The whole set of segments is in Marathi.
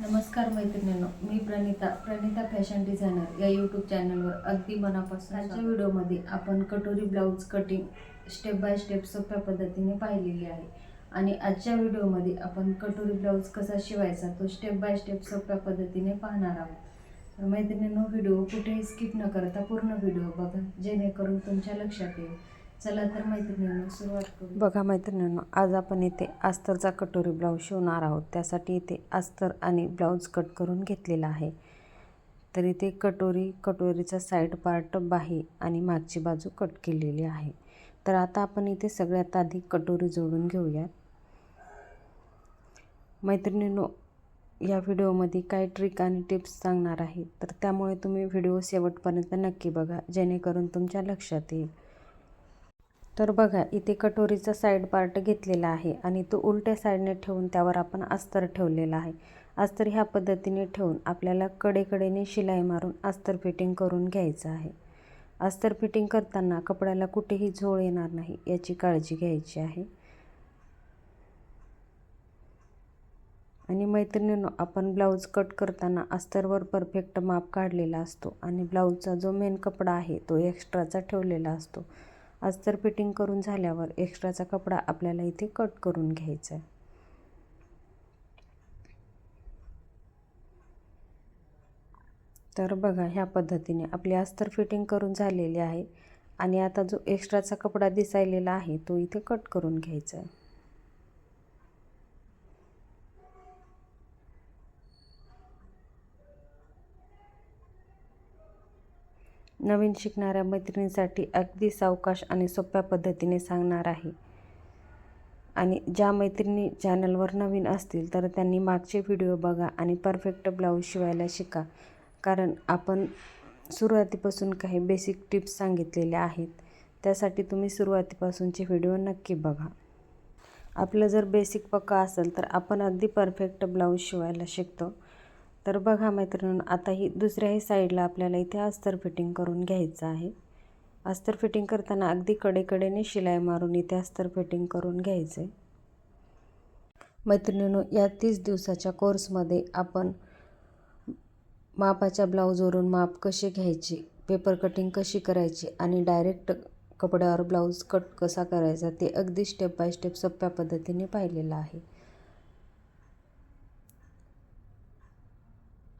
नमस्कार मैत्रिणींनो, मी प्रणिता फॅशन डिझायनर या यूट्यूब चॅनलवर अगदी मनापासून आजच्या व्हिडिओमध्ये आपण कटोरी blouse cutting step by step सोप्या पद्धतीने पाहिलेली आहे. आणि आजच्या व्हिडिओमध्ये आपण कटोरी ब्लाऊज कसा शिवायचा तो स्टेप बाय स्टेप सोप्या पद्धतीने पाहणार आहोत. तर मैत्रिणींनो, व्हिडिओ कुठेही स्किप न करता पूर्ण व्हिडिओ बघा, जेणेकरून तुमच्या लक्षात येईल. चला तर मैत्रिणींनो, सुरुवात करू. बघा मैत्रिणींनो, आज आपण इथे अस्तरचा कटोरी ब्लाऊज शिवणार आहोत. त्यासाठी इथे अस्तर आणि ब्लाऊज कट करून घेतलेला आहे. तर इथे कटोरीचा साईड पार्ट, बाही आणि मागची बाजू कट केलेली आहे. तर आता आपण इथे सगळ्यात आधी कटोरी जोडून घेऊयात. मैत्रिणींनो, या व्हिडिओमध्ये काही ट्रिक आणि टिप्स सांगणार आहे, तर त्यामुळे तुम्ही व्हिडिओ शेवटपर्यंत नक्की बघा, जेणेकरून तुमच्या लक्षात येईल. तर बघा, इथे कटोरीचा साईड पार्ट घेतलेला आहे आणि तो उलट्या साईडने ठेवून त्यावर आपण अस्तर ठेवलेला आहे. अस्तर ह्या पद्धतीने ठेवून आपल्याला कडेकडेने शिलाई मारून अस्तर फिटिंग करून घ्यायचं आहे. अस्तर फिटिंग करताना कपड्याला कुठेही झोळ येणार नाही याची काळजी घ्यायची आहे. आणि मैत्रिणींनो, आपण ब्लाऊज कट करताना अस्तरवर परफेक्ट माप काढलेला असतो आणि ब्लाऊजचा जो मेन कपडा आहे तो एक्स्ट्राचा ठेवलेला असतो. अस्तर फिटिंग करून झाल्यावर एक्स्ट्राचा कपडा आपल्याला इथे कट करून घ्यायचा आहे. तर बघा, ह्या पद्धतीने आपली अस्तर फिटिंग करून झालेली आहे आणि आता जो एक्स्ट्राचा कपडा दिसायलेला आहे तो इथे कट करून घ्यायचा आहे. नवीन शिकणाऱ्या मैत्रिणींसाठी अगदी सावकाश आणि सोप्या पद्धतीने सांगणार आहे. आणि ज्या मैत्रिणी चॅनलवर नवीन असतील तर त्यांनी मागचे व्हिडिओ बघा आणि परफेक्ट ब्लाऊज शिवायला शिका. कारण आपण सुरुवातीपासून काही बेसिक टिप्स सांगितलेल्या आहेत, त्यासाठी तुम्ही सुरुवातीपासूनचे व्हिडिओ नक्की बघा. आपलं जर बेसिक पक्का असेल तर आपण अगदी परफेक्ट ब्लाऊज शिवायला शिकतो. तर बघा मैत्रिणींनो, आता ही दुसऱ्याही साईडला आपल्याला इथे अस्तर फिटिंग करून घ्यायचं आहे. अस्तर फिटिंग करताना अगदी कडेकडेने शिलाई मारून इथे अस्तर फिटिंग करून घ्यायचं आहे. मैत्रिणींनो, या 30 दिवसाच्या कोर्समध्ये आपण मापाच्या ब्लाऊजवरून माप कसे घ्यायचे, पेपर कटिंग कशी करायची आणि डायरेक्ट कपड्यावर ब्लाऊज कट कसा करायचा ते अगदी स्टेप बाय स्टेप सोप्या पद्धतीने पाहिलेलं आहे.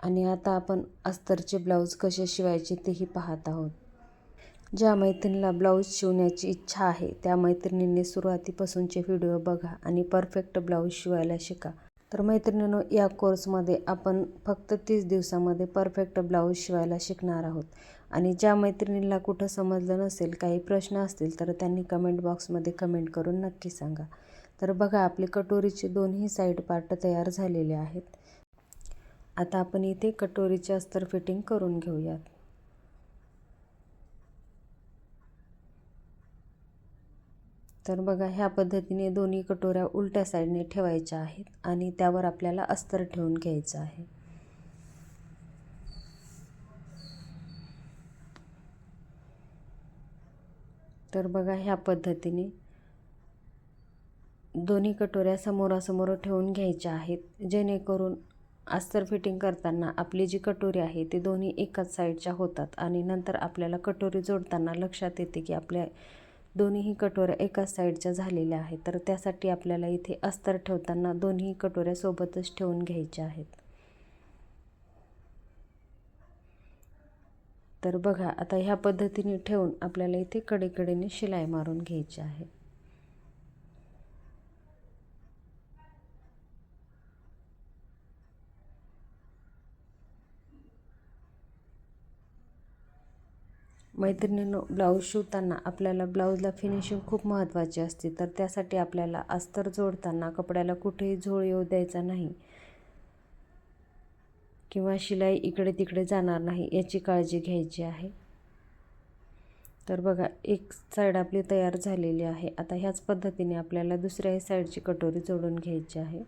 आणि आता आपण अस्तरचे ब्लाऊज कसे शिवायचे तेही पाहत आहोत. ज्या मैत्रिणीला ब्लाऊज शिवण्याची इच्छा आहे त्या मैत्रिणींनी सुरुवातीपासूनचे व्हिडिओ बघा आणि परफेक्ट ब्लाऊज शिवायला शिका. तर मैत्रिणींनो, या कोर्समध्ये आपण फक्त 30 दिवसामध्ये परफेक्ट ब्लाऊज शिवायला शिकणार आहोत. आणि ज्या मैत्रिणींना कुठं समजलं नसेल, काही प्रश्न असतील तर त्यांनी कमेंट बॉक्समध्ये कमेंट करून नक्की सांगा. तर बघा, आपले कटोरीचे दोन्ही साईड पार्ट तयार झालेले आहेत. आता आपण इथे कटोरीचे अस्तर फिटिंग करून घेऊयात. तर बघा, ह्या पद्धतीने दोन्ही कटोऱ्या उलट्या साईडने ठेवायच्या आहेत आणि त्यावर आपल्याला अस्तर ठेवून घ्यायचं आहे. तर बघा, ह्या पद्धतीने दोन्ही कटोऱ्या समोरासमोर ठेवून घ्यायच्या आहेत, जेणेकरून अस्तर फिटिंग करताना आपली जी कटोरी आहे ती दोन्ही एकाच साईडच्या होतात आणि नंतर आपल्याला कटोरी जोडताना लक्षात येते की आपल्या दोन्हीही कटोऱ्या एकाच साईडच्या झालेल्या आहेत. तर त्यासाठी आपल्याला इथे अस्तर ठेवताना दोन्ही कटोऱ्या सोबतच ठेवून घ्यायच्या आहेत. तर बघा, आता ह्या पद्धतीने ठेवून आपल्याला इथे कडेकडेने शिलाई मारून घ्यायची आहे. मैत्रिणींनो, ब्लाऊज शिवताना आपल्याला ब्लाऊजला फिनिशिंग खूप महत्त्वाची असते. तर त्यासाठी आपल्याला अस्तर जोडताना कपड्याला कुठेही झोळ येऊ द्यायचा नाही किंवा शिलाई इकडे तिकडे जाणार नाही याची काळजी घ्यायची आहे. तर बघा, एक साईड आपली तयार झालेली आहे. आता ह्याच पद्धतीने आपल्याला दुसऱ्याही साईडची कटोरी जोडून घ्यायची आहे.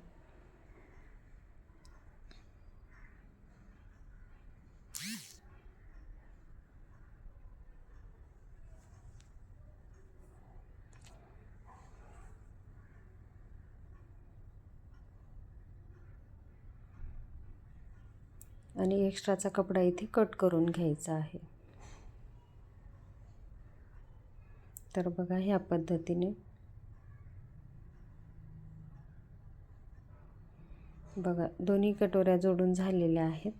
आणि एक्स्ट्राचा कपडा इथे कट करून घ्यायचा आहे. तर बघा ह्या पद्धतीने बघा दोन्ही कटोऱ्या जोडून झालेल्या आहेत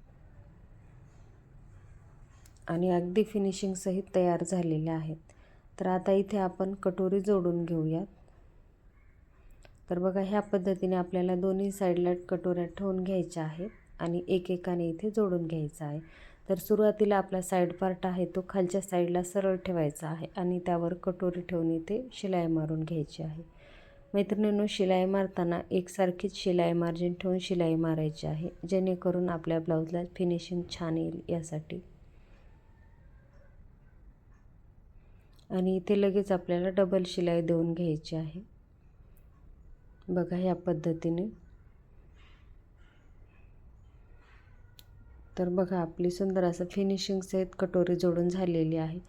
आणि अगदी फिनिशिंग सहित तयार झालेल्या आहेत. तर आता इथे आपण कटोरी जोडून घेऊयात. तर बघा ह्या पद्धतीने आपल्याला दोन्ही साईडला कटोऱ्या ठेवून घ्यायच्या आहेत आणि एकेकाने इथे जोडून घ्यायचं आहे. तर सुरुवातीला आपला साईड पार्ट आहे तो खालच्या साईडला सरळ ठेवायचा आहे आणि त्यावर कटोरी ठेवून इथे शिलाई मारून घ्यायची आहे. मैत्रिणींनो, शिलाई मारताना एकसारखीच शिलाई मार्जिन ठेवून शिलाई मारायची आहे, जेणेकरून आपल्या ब्लाऊजला फिनिशिंग छान येईल यासाठी. आणि इथे लगेच आपल्याला डबल शिलाई देऊन घ्यायची आहे. बघा ह्या पद्धतीने. तर बघा आपली सुंदर असं फिनिशिंग सहित कटोरी जोडून झालेली आहे.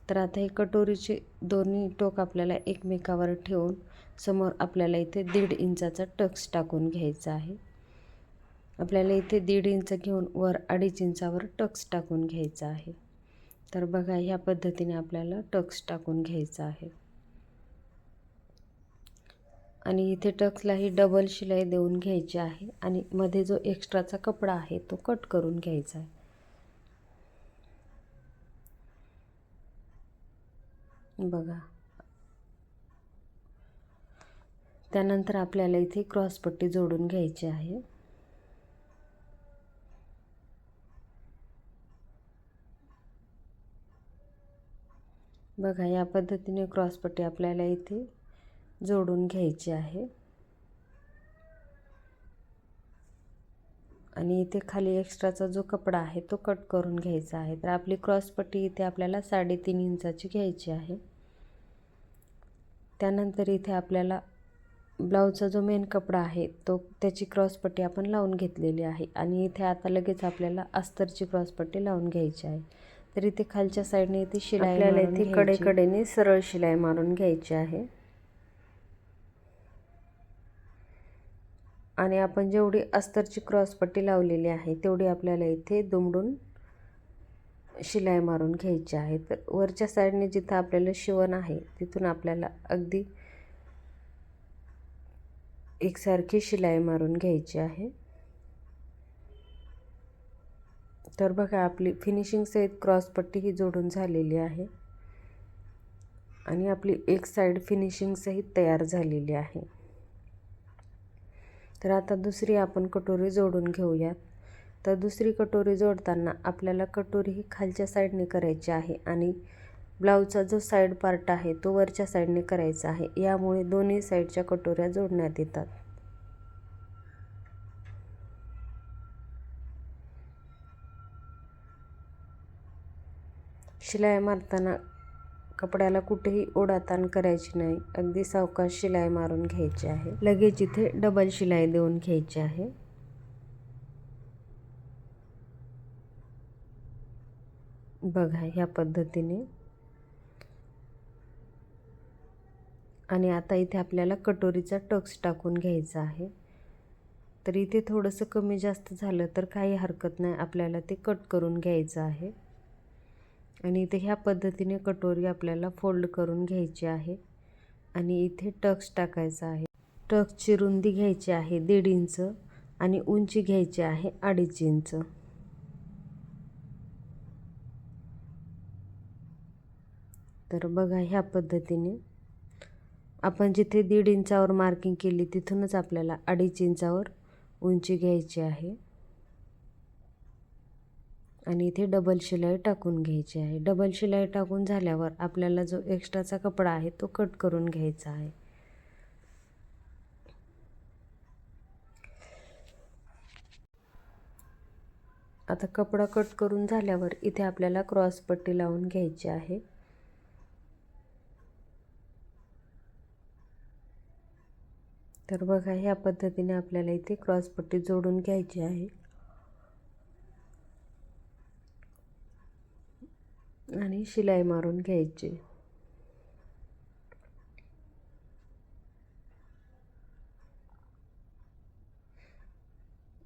तर आता हे कटोरीचे दोन्ही टोक आपल्याला एकमेकावर ठेवून समोर आपल्याला इथे 1.5 इंचाचा टक्स टाकून घ्यायचा आहे. आपल्याला इथे 1.5 इंच घेऊन वर 2.5 इंचावर टक्स टाकून घ्यायचा आहे. तर बघा ह्या पद्धतीने आपल्याला टक्स टाकून घ्यायचा आहे. आणि इथे टक्सलाही डबल शिलाई देऊन घ्यायची आहे आणि मध्ये जो एक्स्ट्राचा कपडा आहे तो कट करून घ्यायचा आहे. बघा त्यानंतर आपल्याला इथे क्रॉसपट्टी जोडून घ्यायची आहे. बघा या पद्धतीने क्रॉसपट्टी आपल्याला इथे जोडून घ्यायची आहे. आणि इथे खाली एक्स्ट्राचा जो कपडा आहे तो कट करून घ्यायचा आहे. तर आपली क्रॉसपट्टी इथे आपल्याला 3.5 इंचाची घ्यायची आहे. त्यानंतर इथे आपल्याला ब्लाऊजचा जो मेन कपडा आहे तो त्याची क्रॉसपट्टी आपण लावून घेतलेली आहे आणि इथे आता लगेच आपल्याला अस्तरची क्रॉसपट्टी लावून घ्यायची आहे. तर इथे खालच्या साईडने इथे शिलाई आपल्याला इथे कडेकडेने सरळ शिलाई मारून घ्यायची आहे. आणि आपण जेवढी अस्तरची क्रॉसपट्टी लावलेली आहे तेवढी आपल्याला इथे दुमडून शिलाई मारून घ्यायची आहे. तर वरच्या साईडने जिथं आपल्याला शिवण आहे तिथून आपल्याला अगदी एकसारखी शिलाई मारून घ्यायची आहे. तर बघा आपली फिनिशिंग सहित क्रॉसपट्टी ही जोडून झालेली आहे आणि आपली एक साईड फिनिशिंग सहित तयार झालेली आहे. तर आता दुसरी आपण कटोरी जोडून घेऊयात. तर दुसरी कटोरी जोडताना आपल्याला कटोरी ही खालच्या साईडने करायची आहे आणि ब्लाऊजचा जो साईड पार्ट आहे तो वरच्या साईडने करायचा आहे. यामुळे दोन्ही साईडच्या कटोऱ्या जोडण्यात येतात. शिलाई मारताना कपड्याला कुठेही ओढाताण करायची नाही, अगदी सावकाश शिलाई मारून घ्यायची आहे. लगेच इथे डबल शिलाई देऊन घ्यायची आहे. बघा ह्या पद्धतीने. आणि आता इथे आपल्याला कटोरीचा टक्स टाकून घ्यायचा आहे. तर इथे थोडंसं कमी जास्त झालं तर काही हरकत नाही, आपल्याला ते कट करून घ्यायचं आहे. आणि इथे ह्या पद्धतीने कटोरी आपल्याला फोल्ड करून घ्यायची आहे आणि इथे टक्स टाकायचा आहे. टक्सची रुंदी घ्यायची आहे 1.5 इंच आणि उंची घ्यायची आहे 2.5 इंच. तर बघा ह्या पद्धतीने आपण जिथे 1.5 इंचावर मार्किंग केली तिथूनच आपल्याला 2.5 इंचावर उंची घ्यायची आहे आणि इथे डबल शिलाई टाकून घ्यायची आहे. डबल शिलाई टाकून झाल्यावर आपल्याला जो एक्स्ट्राचा कपडा आहे तो कट करून घ्यायचा आहे. आता कपडा कट करून झाल्यावर इथे आपल्याला क्रॉसपट्टी लावून घ्यायची आहे. तर बघा ह्या पद्धतीने आपल्याला इथे क्रॉसपट्टी जोडून घ्यायची आहे आणि शिलाई मारून घ्यायची.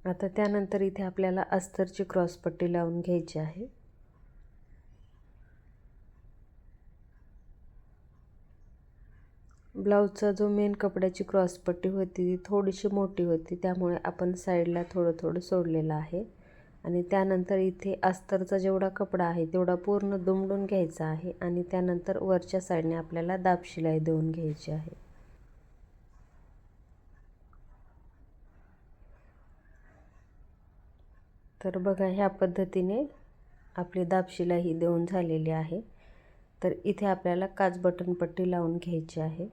आता त्यानंतर इथे आपल्याला अस्तरची क्रॉसपट्टी लावून घ्यायची आहे. ब्लाऊजचा जो मेन कपड्याची क्रॉसपट्टी होती ती थोडीशी मोठी होती, त्यामुळे आपण साईडला थोडं सोडलेलं आहे. आणि त्यानंतर इथे अस्तरचा जेवढा कपडा आहे तेवढा पूर्ण दुमडून घ्यायचा आहे आणि त्यानंतर वरच्या साईडने आपल्याला दाब शिलाई देऊन घ्यायची आहे. तर बघा, ह्या पद्धतीने आपली दाब शिलाई देऊन झालेली आहे. तर इथे आपल्याला काच बटन पट्टी लावून घ्यायची आहे.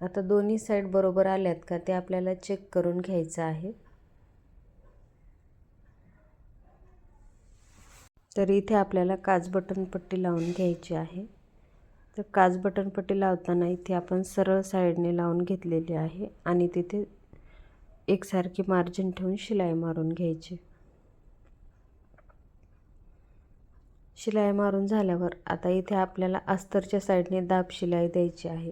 आता दोन्ही साईड बरोबर आल्यात का ते आपल्याला चेक करून घ्यायचं आहे. तर इथे आपल्याला काच बटन पट्टी लावून घ्यायची आहे. तर काच बटन पट्टी लावताना इथे आपण सरळ साईडने लावून घेतलेली आहे आणि तिथे एकसारखी मार्जिन ठेवून शिलाई मारून घ्यायची. शिलाई मारून झाल्यावर आता इथे आपल्याला अस्तरच्या साईडने दाब शिलाई द्यायची आहे.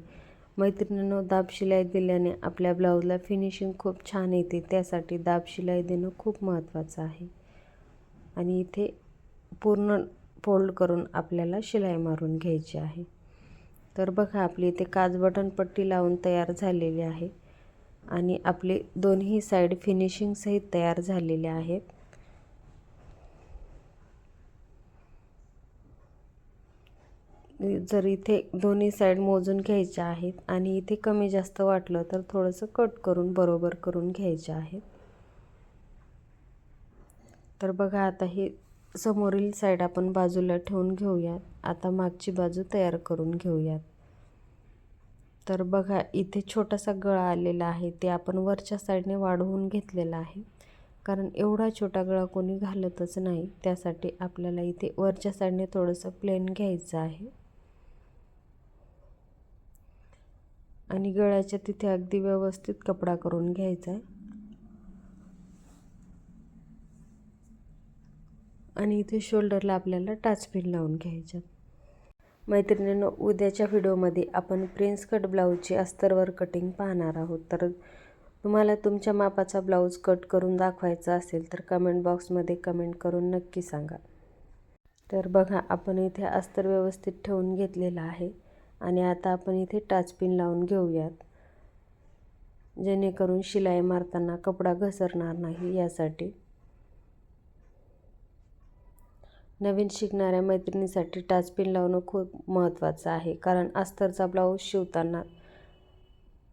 मैत्रिणींनो, दाब शिलाई दिल्याने आपल्या ब्लाऊजला फिनिशिंग खूप छान येते, त्यासाठी दाब शिलाई देणं खूप महत्त्वाचं आहे. आणि इथे पूर्ण फोल्ड करून आपल्याला शिलाई मारून घ्यायची आहे. तर बघा, आपली इथे काच बटन पट्टी लावून तयार झालेली आहे आणि आपले दोन्ही साईड फिनिशिंग सहित तयार झालेले आहेत. जर इथे दोन्ही साईड मोजून घ्यायच्या आहेत आणि इथे कमी जास्त वाटलं तर थोडंसं कट करून बरोबर करून घ्यायचे आहेत. तर बघा, आता हे समोरील साईड आपण बाजूला ठेवून घेऊयात. आता मागची बाजू तयार करून घेऊयात. तर बघा, इथे छोटासा गळा आलेला आहे, ते आपण वरच्या साईडने वाढवून घेतलेला आहे, कारण एवढा छोटा गळा कोणी घालतच नाही. त्यासाठी आपल्याला इथे वरच्या साईडने थोडंसं प्लेन घ्यायचं आहे आणि गळ्याच्या तिथे अगदी व्यवस्थित कपडा करून घ्यायचा आहे. आणि इथे शोल्डरला आपल्याला टाचपिन लावून घ्यायच्यात. मैत्रिणींनो, उद्याच्या व्हिडिओमध्ये आपण प्रिन्स कट ब्लाऊजची अस्तरवर कटिंग पाहणार आहोत. तर तुम्हाला तुमच्या मापाचा ब्लाऊज कट करून दाखवायचा असेल तर कमेंट बॉक्समध्ये कमेंट करून नक्की सांगा. तर बघा, आपण इथे अस्तर व्यवस्थित ठेवून घेतलेला आहे आणि आता आपण इथे टाचपिन लावून घेऊयात, जेणेकरून शिलाई मारताना कपडा घसरणार नाही यासाठी. नवीन शिकणाऱ्या मैत्रिणीसाठी टाचपिन लावणं खूप महत्त्वाचं आहे, कारण अस्तरचा ब्लाऊज शिवताना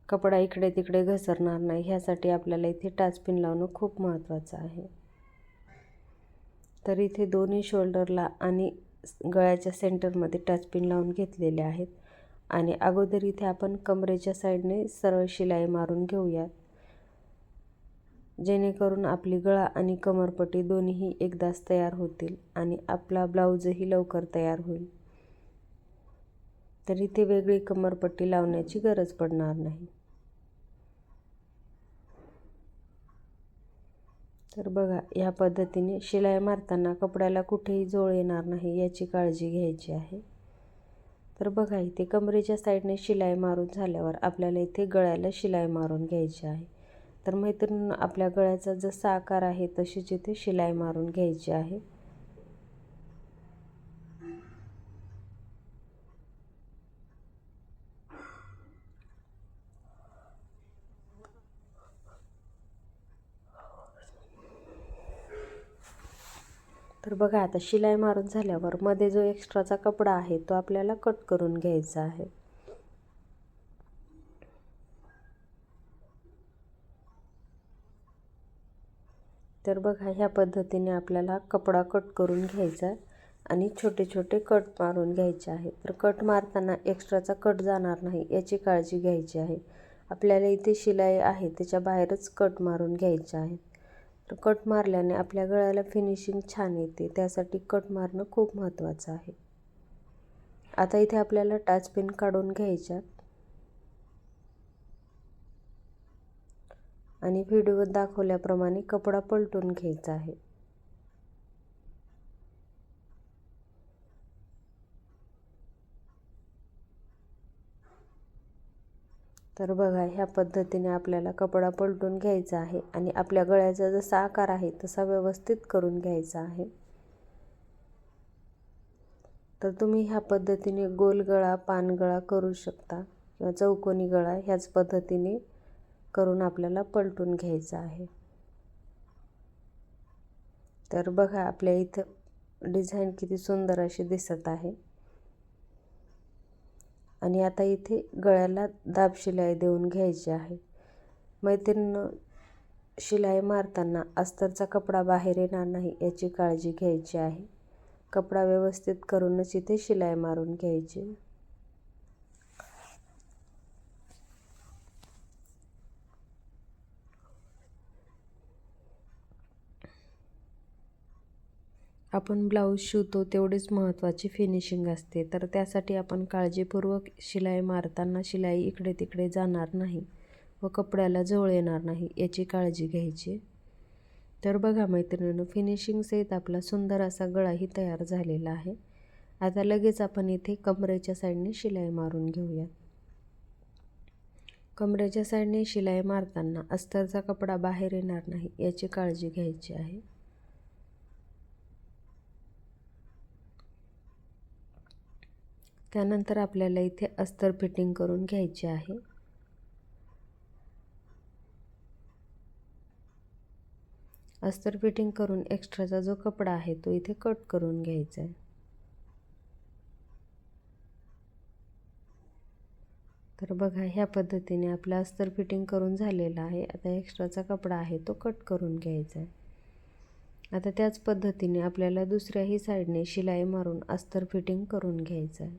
कपडा इकडे तिकडे घसरणार नाही, ह्यासाठी आपल्याला इथे टाचपिन लावणं खूप महत्त्वाचं आहे. तर इथे दोन्ही शोल्डरला आणि गळ्याच्या सेंटरमध्ये टाचपिन लावून घेतलेले आहेत आणि अगोदर इथे आपण कमरेच्या साईडने सरळ शिलाई मारून घेऊयात, जेणेकरून आपली गळा आणि कमरपट्टी दोन्हीही एकदाच तयार होतील आणि आपला ब्लाऊजही लवकर तयार होईल. तर इथे वेगळी कमरपट्टी लावण्याची गरज पडणार नाही. तर बघा, ह्या पद्धतीने शिलाई मारताना कपड्याला कुठेही जोळ येणार नाही याची काळजी घ्यायची आहे. तर बघा, इथे कमरेच्या साईडने शिलाई मारून झाल्यावर आपल्याला इथे गळ्याला शिलाई मारून घ्यायची आहे. तर मैत्रिणींनो, आपल्या गळ्याचा जसा आकार आहे तशीच इथे शिलाई मारून घ्यायची आहे. तर बघा, आता शिलाई मारून झाल्यावर मध्ये जो एक्स्ट्राचा कपडा आहे तो आपल्याला कट करून घ्यायचा आहे. तर बघा, ह्या पद्धतीने आपल्याला कपडा कट करून घ्यायचा आहे आणि छोटे छोटे कट मारून घ्यायचे आहेत. तर कट मारताना एक्स्ट्राचा कट जाणार नाही याची काळजी घ्यायची आहे. आपल्याला इथे शिलाई आहे त्याच्या बाहेरच कट मारून घ्यायचे आहेत. तर कट मारल्याने आपल्या गळ्याला फिनिशिंग छान येते, त्यासाठी कट मारणं खूप महत्त्वाचं आहे. आता इथे आपल्याला टाचपिन काढून घ्यायच्यात आणि व्हिडिओत दाखवल्याप्रमाणे कपडा पलटून घ्यायचा आहे. तर बघा ह्या पद्धतीने आपल्याला कपडा पलटून घ्यायचा आहे आणि आपल्या गळ्याचा जसा आकार आहे तसा व्यवस्थित करून घ्यायचा आहे. तर तुम्ही ह्या पद्धतीने गोल गळा, पानगळा करू शकता किंवा चौकोनी गळा ह्याच पद्धतीने करून आपल्याला पलटून घ्यायचा आहे. तर बघा आपल्या इथं डिझाईन किती सुंदर अशी दिसत आहे. आणि आता इथे गळ्याला दाब शिलाई देऊन घ्यायची आहे. मैत्रिणींनो, शिलाई मारताना अस्तरचा कपडा बाहेर येणार नाही याची काळजी घ्यायची आहे. कपडा व्यवस्थित करूनच इथे शिलाई मारून घ्यायची. आपण ब्लाऊज शिवतो तेवढीच महत्त्वाची फिनिशिंग असते. तर त्यासाठी आपण काळजीपूर्वक शिलाई मारताना शिलाई इकडे तिकडे जाणार नाही व कपड्याला जवळ येणार नाही याची काळजी घ्यायची. तर बघा मैत्रिणींनो, फिनिशिंग सहित आपला सुंदर असा गळाही तयार झालेला आहे. आता लगेच आपण इथे कमरेच्या साईडने शिलाई मारून घेऊया. कमरेच्या साईडने शिलाई मारताना अस्तरचा कपडा बाहेर येणार नाही याची काळजी घ्यायची आहे. त्यानंतर आपल्याला इथे अस्तर फिटिंग करून घ्यायची आहे. अस्तर फिटिंग करून एक्स्ट्राचा जो कपडा आहे तो इथे कट करून घ्यायचा आहे. तर बघा ह्या पद्धतीने आपला अस्तर फिटिंग करून झालेला आहे. आता एक्स्ट्राचा कपडा आहे तो कट करून घ्यायचा आहे. आता त्याच पद्धतीने आपल्याला दुसऱ्याही साईडने शिलाई मारून अस्तर फिटिंग करून घ्यायचं आहे.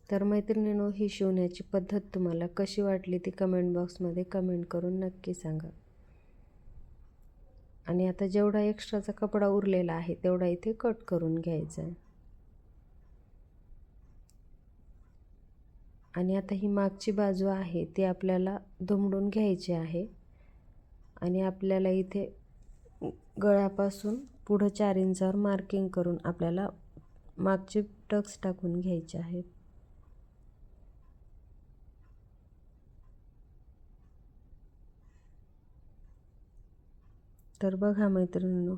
तर मैत्रिणींनो, ही शिवण्याची पद्धत तुम्हाला कशी वाटली ती कमेंट बॉक्समध्ये कमेंट करून नक्की सांगा. आणि आता जेवढा एक्स्ट्राचा कपडा उरलेला आहे तेवढा इथे कट करून घ्यायचा आहे. आणि आता ही मागची बाजू आहे ती आपल्याला दुमडून घ्यायची आहे. आणि आपल्याला इथे गळ्यापासून पुढं 4 इंचावर मार्किंग करून आपल्याला मागचे टक्स टाकून घ्यायचे आहेत. तर बघा मैत्रिणींनो,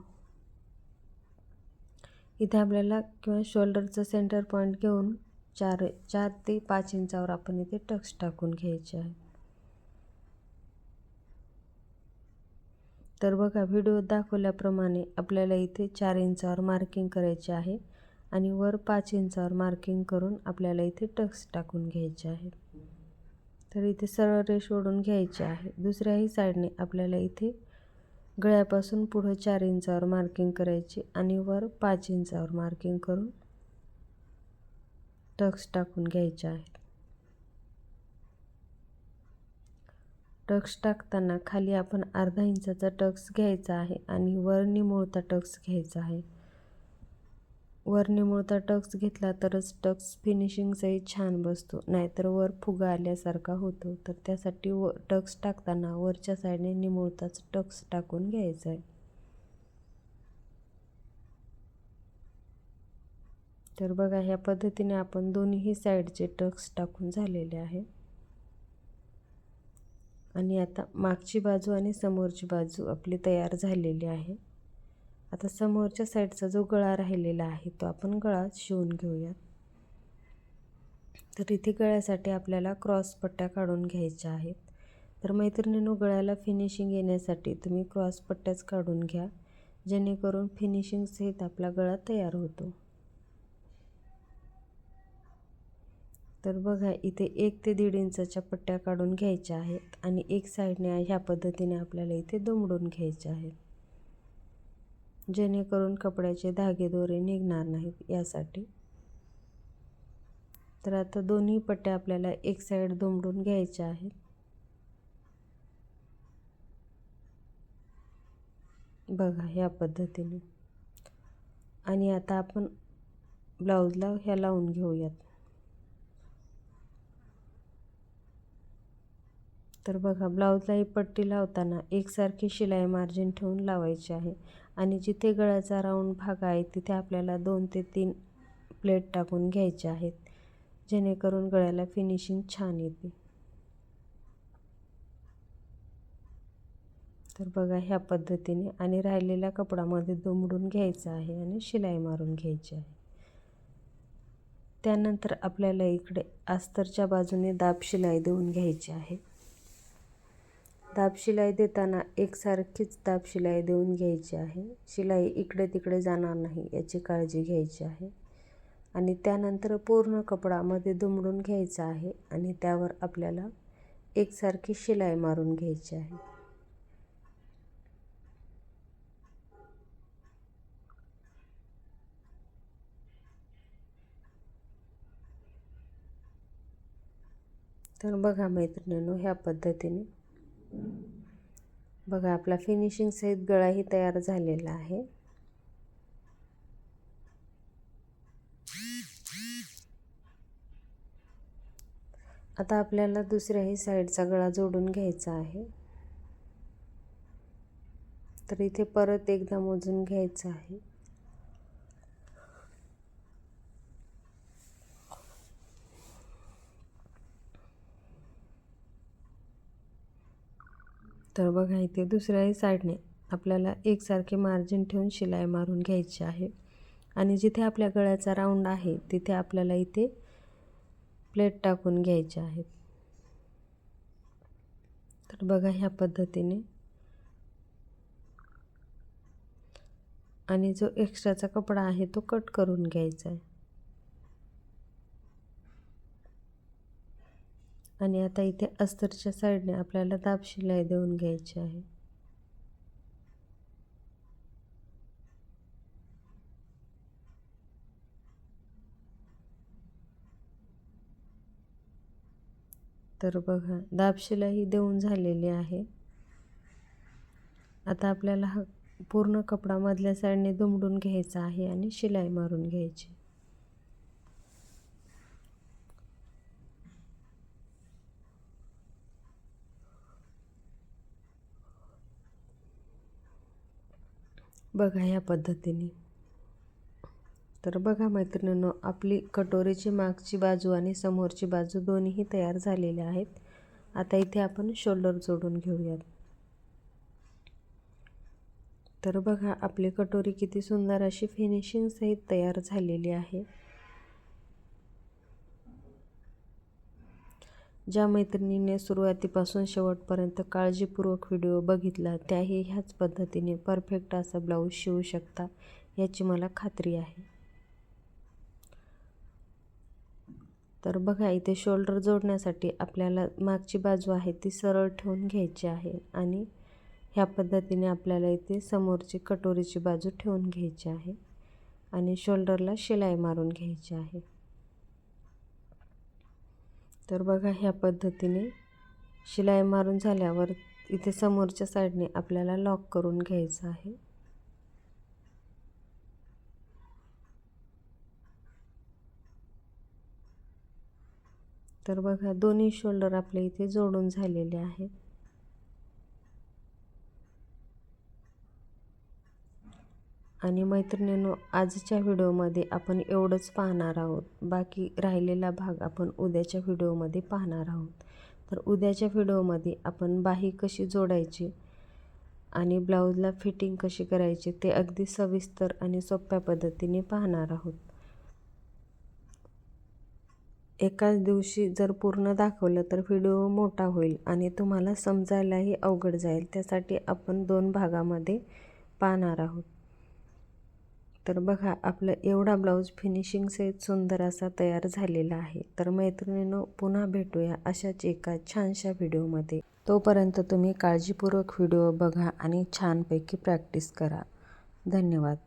इथे आपल्याला किंवा शोल्डरचं सेंटर पॉईंट घेऊन 4 ते 5 इंचावर आपण इथे टक्स टाकून घ्यायचे आहे. तर बघा व्हिडिओत दाखवल्याप्रमाणे आपल्याला इथे 4 इंचावर मार्किंग करायचे आहे आणि वर 5 इंचावर मार्किंग करून आपल्याला इथे टक्स टाकून घ्यायचे आहेत. तर इथे सरळ रेष ओढून घ्यायची आहे. दुसऱ्याही साईडने आपल्याला इथे गळ्यापासून पुढं 4 इंचावर मार्किंग करायची आणि वर 5 इंचावर मार्किंग करून टक्स टाकून घ्यायचे आहेत. टक्स टाकताना खाली आपण अर्धा इंचाचा टक्स घ्यायचा आहे आणि वर निमुळता टक्स घ्यायचा आहे. वर निमुळता टक्स घेतला तरच टक्स फिनिशिंगसहित छान बसतो, नाहीतर वर फुगा आल्यासारखा होतो. तर त्यासाठी टक्स टाकताना वरच्या साईडने निमुळताच टक्स टाकून घ्यायचा आहे. तर बघा ह्या पद्धतीने आपण दोन्ही साईडचे टक्स टाकून झालेले आहे. आणि आता मागची बाजू आणि समोरची बाजू आपली तयार झालेली आहे. आता समोरच्या साईडचा जो गळा राहिलेला आहे तो आपण गळा शिवून घेऊयात. तर इथे गळ्यासाठी आपल्याला क्रॉस पट्ट्या काढून घ्यायच्या आहेत. तर मैत्रिणींनो, गळ्याला फिनिशिंग येण्यासाठी तुम्ही क्रॉस पट्ट्याच काढून घ्या, जेणेकरून फिनिशिंग सहित आपला गळा तयार होतो. तर बघा इथे 1 ते 1.5 इंचाच्या पट्ट्या काढून घ्यायच्या आहेत आणि एक साईडने ह्या पद्धतीने आपल्याला इथे दुमडून घ्यायचे आहेत, जेणेकरून कपड्याचे धागे दोरे निघणार नाहीत यासाठी. तर आता दोन्ही पट्ट्या आपल्याला एक साईड दुमडून घ्यायच्या आहेत. बघा ह्या पद्धतीने. आणि आता आपण ब्लाऊजला ह्या लावून घेऊयात. तर बघा ब्लाऊजला ही पट्टी लावताना एकसारखी शिलाई मार्जिन ठेवून लावायची आहे. आणि जिथे गळ्याचा राऊंड भाग आहे तिथे आपल्याला 2 ते 3 प्लेट टाकून घ्यायचे आहेत, जेणेकरून गळ्याला फिनिशिंग छान येते. तर बघा ह्या पद्धतीने आणि राहिलेल्या कपडामध्ये दुमडून घ्यायचं आहे आणि शिलाई मारून घ्यायची आहे. त्यानंतर आपल्याला इकडे अस्तरच्या बाजूने दाब शिलाई देऊन घ्यायची आहे. दाब शिलाई देताना एकसारखीच दाब शिलाई देऊन घ्यायची आहे. शिलाई इकडे तिकडे जाणार नाही याची काळजी घ्यायची आहे. आणि त्यानंतर पूर्ण कपडामध्ये दुमडून घ्यायचं आहे आणि त्यावर आपल्याला एकसारखी शिलाई मारून घ्यायची आहे. तर बघा मैत्रिणींनो, ह्या पद्धतीने बघा आपला फिनिशिंग सहित गळाही तयार झालेला आहे. आता आपल्याला दुसऱ्याही साईडचा गळा जोडून घ्यायचा आहे. तर इथे परत एकदा मोजून घ्यायचं आहे. तर बघा इथे दुसऱ्याही साईडने आपल्याला एकसारखे मार्जिन ठेवून शिलाई मारून घ्यायची आहे. आणि जिथे आपल्या गळ्याचा राऊंड आहे तिथे आपल्याला इथे प्लेट टाकून घ्यायचे आहेत. तर बघा ह्या पद्धतीने आणि जो एक्स्ट्राचा कपडा आहे तो कट करून घ्यायचा आहे. आणि आता इथे अस्तरच्या साईडने आपल्याला दाब शिलाई देऊन घ्यायची आहे. तर बघा दाब शिलाई देऊन झालेली आहे. आता आपल्याला हा पूर्ण कपडा मधल्या साईडने दुमडून घ्यायचा आहे आणि शिलाई मारून घ्यायची. बघा या पद्धतीने. तर बघा मैत्रिणींनो, आपली कटोरीची मागची बाजू आणि समोरची बाजू दोन्हीही तयार झालेल्या आहेत. आता इथे आपण शोल्डर जोडून घेऊयात. तर बघा आपली कटोरी किती सुंदर अशी फिनिशिंग सहित तयार झालेली आहे. ज्या मैत्रिणीने सुरुवातीपासून शेवटपर्यंत काळजीपूर्वक व्हिडिओ बघितला त्याही ह्याच पद्धतीने परफेक्ट असा ब्लाऊज शिवू शकता याची मला खात्री आहे. तर बघा इथे शोल्डर जोडण्यासाठी आपल्याला मागची बाजू आहे ती सरळ ठेवून घ्यायची आहे आणि ह्या पद्धतीने आपल्याला इथे समोरची कटोरीची बाजू ठेवून घ्यायची आहे आणि शोल्डरला शिलाई मारून घ्यायची आहे. तर बघा ह्या पद्धतीने शिलाई मारून झाल्यावर इथे समोरच्या साईडने आपल्याला लॉक करून घ्यायचं आहे. तर बघा दोन्ही शोल्डर आपले इथे जोडून झालेले आहेत. आणि मैत्रिणींनो, आजच्या व्हिडिओमध्ये आपण एवढंच पाहणार आहोत. बाकी राहिलेला भाग आपण उद्याच्या व्हिडिओमध्ये पाहणार आहोत. तर उद्याच्या व्हिडिओमध्ये आपण बाही कशी जोडायची आणि ब्लाऊजला फिटिंग कशी करायची ते अगदी सविस्तर आणि सोप्या पद्धतीने पाहणार आहोत. एकाच दिवशी जर पूर्ण दाखवलं तर व्हिडिओ मोठा होईल आणि तुम्हाला समजायलाही अवघड जाईल. त्यासाठी आपण 2 भागामध्ये पाहणार आहोत. तर बघा आपलं एवढा ब्लाऊज फिनिशिंग सहित सुंदर असा तयार झालेला आहे. तर मैत्रिणींनो, पुन्हा भेटूया अशाच एका छानशा व्हिडिओमध्ये. तोपर्यंत तुम्ही काळजीपूर्वक व्हिडिओ बघा आणि छानपैकी प्रॅक्टिस करा. धन्यवाद.